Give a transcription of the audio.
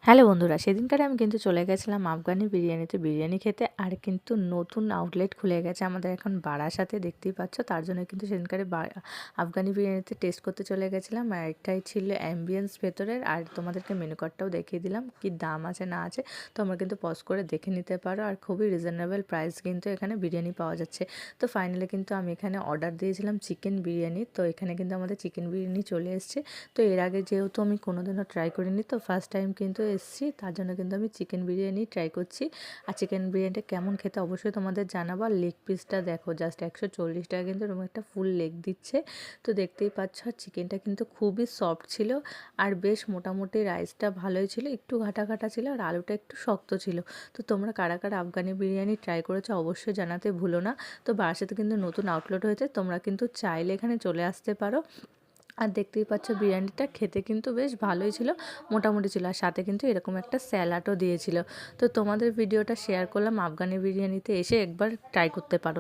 Hello বন্ধুরা, সেদিনকারে আমি কিন্তু চলে গেছিলাম আফগানি বিরিয়ানিতে বিরিয়ানি খেতে। আর কিন্তু নতুন আউটলেট খুলে গেছে আমাদের এখন বারাসাতে, দেখতেই পাচ্ছ। তার জন্য কিন্তু সেদিনকারে আফগানি বিরিয়ানিতে টেস্ট করতে চলে গেছিলাম। আর এটাই ছিল অ্যাম্বিয়েন্স ভেতরের। আর তোমাদেরকে মেনু কার্ডটাও দেখিয়ে দিলাম, কি দাম আছে না আছে তোমরা কিন্তু পজ করে দেখে নিতে পারো। আর খুবই রিজনেবল প্রাইস কিন্তু এখানে বিরিয়ানি পাওয়া যাচ্ছে। তো ফাইনালি কিন্তু আমি এখানে অর্ডার দিয়েছিলাম চিকেন বিরিয়ানি। তো এখানে কিন্তু আমাদের চিকেন বিরিয়ানি চলে এসছে। তো এর আগে যেহেতু আমি কোনোদিনও ট্রাই করিনি, তো ফার্স্ট টাইম কিন্তু এসেছি, তার জন্য কিন্তু আমি চিকেন বিরিয়ানি ট্রাই করছি। আর চিকেন বিরিয়ানিটা কেমন খেতে অবশ্যই তোমাদের জানাবো। আর লেগ পিসটা দেখো, জাস্ট 140 টাকা কিন্তু এরকম একটা ফুল লেগ দিচ্ছে। তো দেখতেই পাচ্ছ, চিকেনটা কিন্তু খুবই সফট ছিল। আর বেশ মোটামুটি রাইসটা ভালোই ছিল, একটু ঘাটা ঘাটা ছিল, আর আলুটা একটু শক্ত ছিল। তো তোমরা কারা কারা আফগানি বিরিয়ানি ট্রাই করেছো অবশ্যই জানাতে ভুলো না। তো বারাসাতে কিন্তু নতুন আউটলেট হয়েছে, তোমরা কিন্তু চাইলে এখানে চলে আসতে পারো। আর দেখতেই পাচ্ছ, বিরিয়ানিটা খেতে কিন্তু বেশ ভালোই ছিল, মোটামুটি ছিল। আর সাথে কিন্তু এরকম একটা স্যালাডও দিয়েছিল। তো তোমাদের ভিডিওটা শেয়ার করলাম, আফগানি বিরিয়ানিতে এসে একবার ট্রাই করতে পারো।